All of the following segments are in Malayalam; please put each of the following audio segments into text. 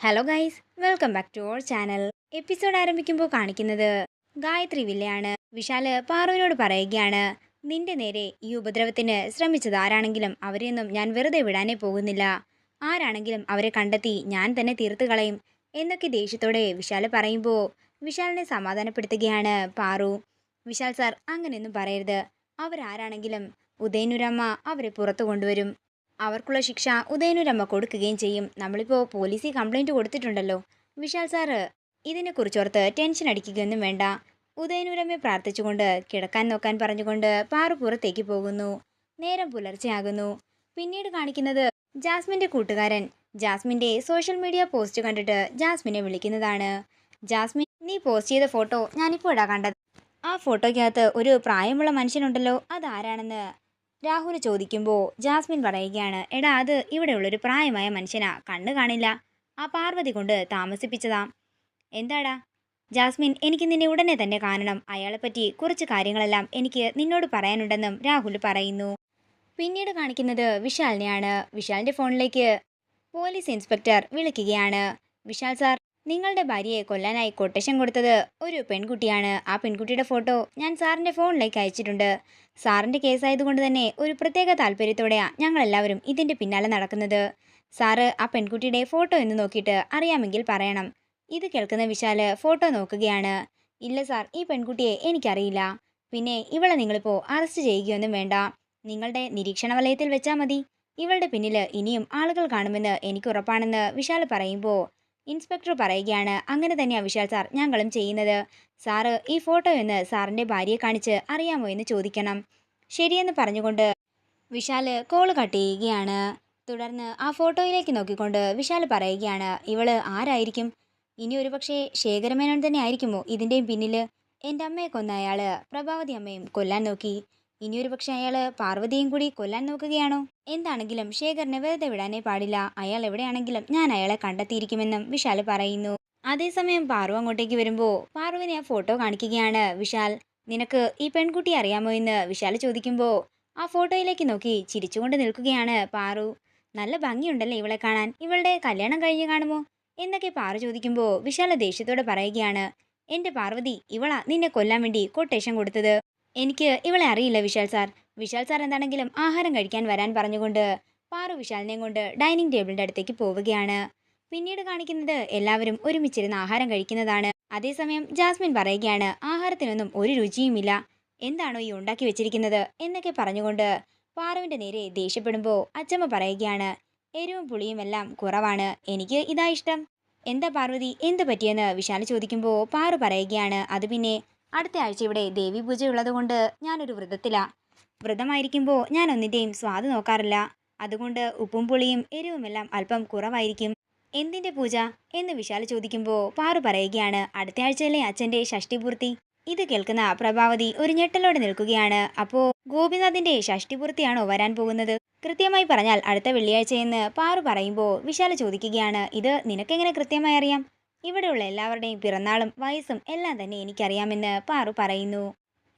Hello guys, welcome back to our channel. Episode ആരംഭിക്കുമ്പോൾ കാണിക്കുന്നത് ഗായത്രി വില്ലയാണ്. വിശാല് പാറുവിനോട് പറയുകയാണ്, നിന്റെ നേരെ ഈ ഉപദ്രവത്തിന് ശ്രമിച്ചത് ആരാണെങ്കിലും അവരെയൊന്നും ഞാൻ വെറുതെ വിടാനേ പോകുന്നില്ല. ആരാണെങ്കിലും അവരെ കണ്ടെത്തി ഞാൻ തന്നെ തീർത്ത് കളയും എന്നൊക്കെ ദേഷ്യത്തോടെ വിശാല് പറയുമ്പോൾ വിശാലിനെ സമാധാനപ്പെടുത്തുകയാണ് പാറു. വിശാൽ സാർ, അങ്ങനെയൊന്നും പറയരുത്. അവരാരാണെങ്കിലും ഉദയനുരമ്മ അവരെ പുറത്തു കൊണ്ടുവരും. അവർക്കുള്ള ശിക്ഷ ഉദയനൂരമ്മ കൊടുക്കുകയും ചെയ്യും. നമ്മളിപ്പോൾ പോലീസിൽ കംപ്ലൈൻറ്റ് കൊടുത്തിട്ടുണ്ടല്ലോ. വിശാൽ സാറ് ഇതിനെക്കുറിച്ചോർത്ത് ടെൻഷൻ അടിക്കുകയൊന്നും വേണ്ട. ഉദയനൂരമ്മയെ പ്രാർത്ഥിച്ചുകൊണ്ട് കിടക്കാൻ നോക്കാൻ പറഞ്ഞുകൊണ്ട് പാറു പുറത്തേക്ക് പോകുന്നു. നേരം പുലർച്ചെയാകുന്നു. പിന്നീട് കാണിക്കുന്നത് ജാസ്മിൻ്റെ കൂട്ടുകാരൻ ജാസ്മിൻ്റെ സോഷ്യൽ മീഡിയ പോസ്റ്റ് കണ്ടിട്ട് ജാസ്മിനെ വിളിക്കുന്നതാണ്. ജാസ്മിൻ, നീ പോസ്റ്റ് ചെയ്ത ഫോട്ടോ ഞാനിപ്പോഴാണ് കണ്ടത്. ആ ഫോട്ടോയ്ക്കകത്ത് ഒരു പ്രായമുള്ള മനുഷ്യനുണ്ടല്ലോ, അതാരാണെന്ന് രാഹുൽ ചോദിക്കുമ്പോൾ ജാസ്മിൻ പറയുകയാണ്, എടാ അത് ഇവിടെയുള്ളൊരു പ്രായമായ മനുഷ്യനാ, കണ്ണ് കാണില്ല, ആ പാർവതി കൊണ്ട് താമസിപ്പിച്ചതാ. എന്താടാ ജാസ്മിൻ, എനിക്ക് നിന്നെ ഉടനെ തന്നെ കാണണം. അയാളെപ്പറ്റി കുറച്ച് കാര്യങ്ങളെല്ലാം എനിക്ക് നിന്നോട് പറയാനുണ്ടെന്നും രാഹുൽ പറയുന്നു. പിന്നീട് കാണിക്കുന്നത് വിശാലിനെയാണ്. വിശാലിൻ്റെ ഫോണിലേക്ക് പോലീസ് ഇൻസ്പെക്ടർ വിളിക്കുകയാണ്. വിശാൽ സാർ, നിങ്ങളുടെ ഭാര്യയെ കൊല്ലാനായി കൊട്ടേഷൻ കൊടുത്തത് ഒരു പെൺകുട്ടിയാണ്. ആ പെൺകുട്ടിയുടെ ഫോട്ടോ ഞാൻ സാറിൻ്റെ ഫോണിലേക്ക് അയച്ചിട്ടുണ്ട്. സാറിൻ്റെ കേസായതുകൊണ്ട് തന്നെ ഒരു പ്രത്യേക താല്പര്യത്തോടെയാണ് ഞങ്ങളെല്ലാവരും ഇതിൻ്റെ പിന്നാലെ നടക്കുന്നത്. സാറ് ആ പെൺകുട്ടിയുടെ ഫോട്ടോ എന്ന് നോക്കിയിട്ട് അറിയാമെങ്കിൽ പറയണം. ഇത് കേൾക്കുന്ന വിശാല് ഫോട്ടോ നോക്കുകയാണ്. ഇല്ല സാർ, ഈ പെൺകുട്ടിയെ എനിക്കറിയില്ല. പിന്നെ ഇവളെ നിങ്ങളിപ്പോൾ അറസ്റ്റ് ചെയ്യുകയൊന്നും വേണ്ട. നിങ്ങളുടെ നിരീക്ഷണ വലയത്തിൽ വെച്ചാൽ മതി. ഇവളുടെ പിന്നിൽ ഇനിയും ആളുകൾ കാണുമെന്ന് എനിക്ക് ഉറപ്പാണെന്ന് വിശാൽ പറയുമ്പോൾ ഇൻസ്പെക്ടർ പറയുകയാണ്, അങ്ങനെ തന്നെയാണ് വിശാൽ സാർ ഞങ്ങളും ചെയ്യുന്നത്. സാറ് ഈ ഫോട്ടോ എന്ന് സാറിൻ്റെ ഭാര്യയെ കാണിച്ച് അറിയാമോ എന്ന് ചോദിക്കണം. ശരിയെന്ന് പറഞ്ഞുകൊണ്ട് വിശാല് കോള് കട്ട് ചെയ്യുകയാണ്. തുടർന്ന് ആ ഫോട്ടോയിലേക്ക് നോക്കിക്കൊണ്ട് വിശാൽ പറയുകയാണ്, ഇവള് ആരായിരിക്കും? ഇനി ഒരുപക്ഷെ ശേഖരമേനോൻ തന്നെ ആയിരിക്കുമോ ഇതിൻ്റെയും പിന്നിൽ? എൻ്റെ അമ്മയെ കൊന്ന അയാള് പ്രഭാവതി അമ്മയും കൊല്ലാൻ നോക്കി. ഇനിയൊരു പക്ഷെ അയാൾ പാർവതിയും കൂടി കൊല്ലാൻ നോക്കുകയാണോ? എന്താണെങ്കിലും ശേഖറിനെ വെറുതെ വിടാനേ പാടില്ല. അയാൾ എവിടെയാണെങ്കിലും ഞാൻ അയാളെ കണ്ടെത്തിയിരിക്കുമെന്നും വിശാൽ പറയുന്നു. അതേസമയം പാറു അങ്ങോട്ടേക്ക് വരുമ്പോൾ പാറുവിനെ ആ ഫോട്ടോ കാണിക്കുകയാണ് വിശാൽ. നിനക്ക് ഈ പെൺകുട്ടിയെ അറിയാമോ എന്ന് വിശാൽ ചോദിക്കുമ്പോൾ ആ ഫോട്ടോയിലേക്ക് നോക്കി ചിരിച്ചുകൊണ്ട് നിൽക്കുകയാണ് പാറു. നല്ല ഭംഗിയുണ്ടല്ലേ ഇവളെ കാണാൻ. ഇവളുടെ കല്യാണം കഴിഞ്ഞ് കാണുമോ എന്നൊക്കെ പാറു ചോദിക്കുമ്പോൾ വിശാൽ ദേഷ്യത്തോടെ പറയുകയാണ്, എൻ്റെ പാർവതി, ഇവളാ നിന്നെ കൊല്ലാൻ വേണ്ടി കൊട്ടേഷൻ കൊടുത്തത്. എനിക്ക് ഇവളെ അറിയില്ല വിശാൽ സാർ. വിശാൽ സാർ എന്താണെങ്കിലും ആഹാരം കഴിക്കാൻ വരാൻ പറഞ്ഞുകൊണ്ട് പാറു വിശാലിനെയും കൊണ്ട് ഡൈനിങ് ടേബിളിൻ്റെ അടുത്തേക്ക് പോവുകയാണ്. പിന്നീട് കാണിക്കുന്നത് എല്ലാവരും ഒരുമിച്ചിരുന്ന് ആഹാരം കഴിക്കുന്നതാണ്. അതേസമയം ജാസ്മിൻ പറയുകയാണ്, ആഹാരത്തിനൊന്നും ഒരു രുചിയുമില്ല, എന്താണോ ഈ ഉണ്ടാക്കി വെച്ചിരിക്കുന്നത് എന്നൊക്കെ പറഞ്ഞുകൊണ്ട് പാറുവിൻ്റെ നേരെ ദേഷ്യപ്പെടുമ്പോൾ അച്ചമ്മ പറയുകയാണ്, എരിവും പുളിയും എല്ലാം കുറവാണ്, എനിക്ക് ഇതാ ഇഷ്ടം. എന്താ പാർവതി, എന്ത് പറ്റിയെന്ന് വിശാൽ ചോദിക്കുമ്പോൾ പാറു പറയുകയാണ്, അത് പിന്നെ അടുത്ത ആഴ്ച ഇവിടെ ദേവി പൂജ ഉള്ളതുകൊണ്ട് ഞാനൊരു വ്രതത്തിലാ. വ്രതമായിരിക്കുമ്പോൾ ഞാൻ ഒന്നിൻ്റെയും സ്വാദ് നോക്കാറില്ല. അതുകൊണ്ട് ഉപ്പും പുളിയും എരിവുമെല്ലാം അല്പം കുറവായിരിക്കും. എന്തിൻ്റെ പൂജ എന്ന് വിശാൽ ചോദിക്കുമ്പോൾ പാറു പറയുകയാണ്, അടുത്ത ആഴ്ചയിലെ അച്ഛൻ്റെ ഷഷ്ടിപൂർത്തി. ഇത് കേൾക്കുന്ന പ്രഭാവതി ഒരു ഞെട്ടലോടെ നിൽക്കുകയാണ്. അപ്പോൾ ഗോപിനാഥിൻ്റെ ഷഷ്ടിപൂർത്തിയാണോ വരാൻ പോകുന്നത്? കൃത്യമായി പറഞ്ഞാൽ അടുത്ത വെള്ളിയാഴ്ചയെന്ന് പാറു പറയുമ്പോൾ വിശാൽ ചോദിക്കുകയാണ്, ഇത് നിനക്കെങ്ങനെ കൃത്യമായി അറിയാം? ഇവിടെയുള്ള എല്ലാവരുടെയും പിറന്നാളും വയസ്സും എല്ലാം തന്നെ എനിക്കറിയാമെന്ന് പാറു പറയുന്നു.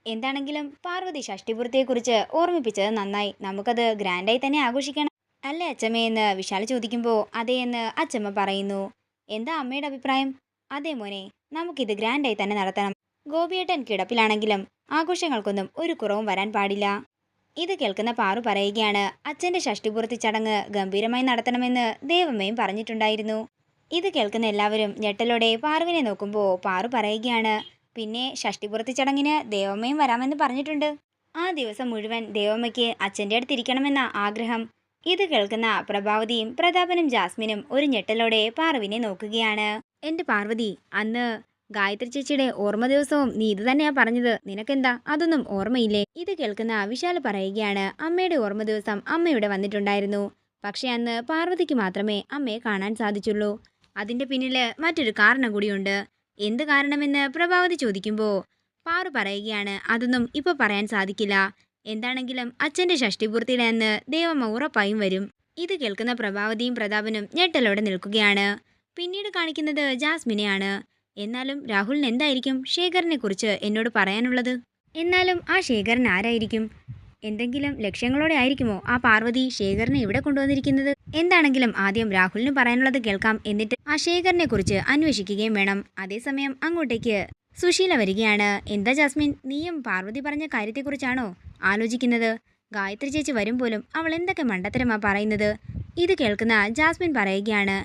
എന്താണെങ്കിലും പാർവതി ഷഷ്ടിപൂർത്തിയെക്കുറിച്ച് ഓർമ്മിപ്പിച്ചത് നന്നായി. നമുക്കത് ഗ്രാൻഡായി തന്നെ ആഘോഷിക്കണം അല്ലേ അച്ചമ്മയെന്ന് വിശാൽ ചോദിക്കുമ്പോൾ അതേ എന്ന് അച്ചമ്മ പറയുന്നു. എന്താ അമ്മയുടെ അഭിപ്രായം? അതേ മോനെ, നമുക്കിത് ഗ്രാൻഡായി തന്നെ നടത്തണം. ഗോപിയേട്ടൻ കിടപ്പിലാണെങ്കിലും ആഘോഷങ്ങൾക്കൊന്നും ഒരു കുറവും വരാൻ പാടില്ല. ഇത് കേൾക്കുന്ന പാറു പറയുകയാണ്, അച്ഛൻ്റെ ഷഷ്ടിപൂർത്തി ചടങ്ങ് ഗംഭീരമായി നടത്തണമെന്ന് ദേവമ്മയും പറഞ്ഞിട്ടുണ്ടായിരുന്നു. ഇത് കേൾക്കുന്ന എല്ലാവരും ഞെട്ടലോടെ പാറുവിനെ നോക്കുമ്പോൾ പാറു പറയുകയാണ്, പിന്നെ ഷഷ്ടിപൂർത്തി ചടങ്ങിന് ദേവമ്മയും വരാമെന്ന് പറഞ്ഞിട്ടുണ്ട്. ആ ദിവസം മുഴുവൻ ദേവമ്മയ്ക്ക് അച്ഛൻ്റെ അടുത്തിരിക്കണമെന്ന ആഗ്രഹം. ഇത് കേൾക്കുന്ന പ്രഭാവതിയും പ്രതാപനും ജാസ്മിനും ഒരു ഞെട്ടലോടെ പാറുവിനെ നോക്കുകയാണ്. എൻ്റെ പാർവതി, അന്ന് ഗായത്രി ചേച്ചിയുടെ ഓർമ്മ ദിവസവും നീ ഇത് തന്നെയാ പറഞ്ഞത്, നിനക്കെന്താ അതൊന്നും ഓർമ്മയില്ലേ? ഇത് കേൾക്കുന്ന വിശാൽ പറയുകയാണ്, അമ്മയുടെ ഓർമ്മ ദിവസം അമ്മയുടെ വന്നിട്ടുണ്ടായിരുന്നു. പക്ഷെ അന്ന് പാർവതിക്ക് മാത്രമേ അമ്മയെ കാണാൻ സാധിച്ചുള്ളൂ. അതിൻ്റെ പിന്നിൽ മറ്റൊരു കാരണം കൂടിയുണ്ട്. എന്ത് കാരണമെന്ന് പ്രഭാവതി ചോദിക്കുമ്പോൾ പാറു പറയുകയാണ്, അതൊന്നും ഇപ്പോൾ പറയാൻ സാധിക്കില്ല. എന്താണെങ്കിലും അച്ഛൻ്റെ ഷഷ്ടിപൂർത്തിയുടെ അന്ന് ദേവമ്മ ഉറപ്പായും വരും. ഇത് കേൾക്കുന്ന പ്രഭാവതിയും പ്രതാപനും ഞെട്ടലോടെ നിൽക്കുകയാണ്. പിന്നീട് കാണിക്കുന്നത് ജാസ്മിനെയാണ്. എന്നാലും രാഹുലിന് എന്തായിരിക്കും ശേഖറിനെ കുറിച്ച് എന്നോട് പറയാനുള്ളത്? എന്നാലും ആ ശേഖരൻ ആരായിരിക്കും? എന്തെങ്കിലും ലക്ഷ്യങ്ങളോടെ ആയിരിക്കുമോ ആ പാർവതി ശേഖറിനെ ഇവിടെ കൊണ്ടുവന്നിരിക്കുന്നത്? എന്താണെങ്കിലും ആദ്യം രാഹുലിന് പറയാനുള്ളത് കേൾക്കാം, എന്നിട്ട് ആ ശേഖറിനെ കുറിച്ച് അന്വേഷിക്കുകയും വേണം. അതേസമയം അങ്ങോട്ടേക്ക് സുശീല വരികയാണ്. എന്താ ജാസ്മിൻ, നീയും പാർവതി പറഞ്ഞ കാര്യത്തെക്കുറിച്ചാണോ ആലോചിക്കുന്നത്? ഗായത്രി ചേച്ചി വരും പോലും അവൾ എന്തൊക്കെ മണ്ടത്തരമാ പറയുന്നത്? ഇത് കേൾക്കുന്ന ജാസ്മിൻ പറയുകയാണ്,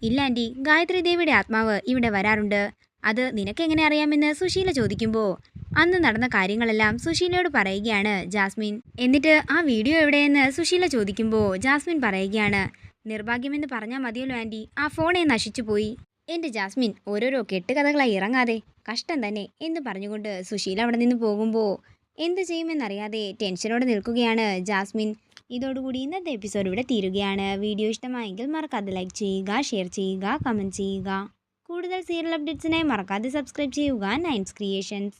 ഇല്ല ആൻറ്റി, ഗായത്രി ദേവിയുടെ ആത്മാവ് ഇവിടെ വരാറുണ്ട്. അത് നിനക്കെങ്ങനെ അറിയാമെന്ന് സുശീല ചോദിക്കുമ്പോൾ അന്ന് നടന്ന കാര്യങ്ങളെല്ലാം സുശീലയോട് പറയുകയാണ് ജാസ്മിൻ. എന്നിട്ട് ആ വീഡിയോ എവിടെയെന്ന് സുശീല ചോദിക്കുമ്പോൾ ജാസ്മിൻ പറയുകയാണ്, നിർഭാഗ്യമെന്ന് പറഞ്ഞാൽ മതിയല്ലോ ആൻറ്റി, ആ ഫോണേ നശിച്ചു പോയി. എൻ്റെ ജാസ്മിൻ ഓരോരോ കെട്ടുകഥകളായി ഇറങ്ങാതെ, കഷ്ടം തന്നെ എന്ന് പറഞ്ഞുകൊണ്ട് സുശീല അവിടെ നിന്ന് പോകുമ്പോൾ എന്ത് ചെയ്യുമെന്നറിയാതെ ടെൻഷനോടെ നിൽക്കുകയാണ് ജാസ്മിൻ. ഇതോടുകൂടി ഇന്നത്തെ എപ്പിസോഡ് ഇവിടെ തീരുകയാണ്. വീഡിയോ ഇഷ്ടമായെങ്കിൽ മറക്കാതെ ലൈക്ക് ചെയ്യുക, ഷെയർ ചെയ്യുക, കമൻറ്റ് ചെയ്യുക. കൂടുതൽ സീരിയൽ അപ്ഡേറ്റ്സിനായി മറക്കാതെ സബ്സ്ക്രൈബ് ചെയ്യുക നയൻസ് ക്രിയേഷൻസ്.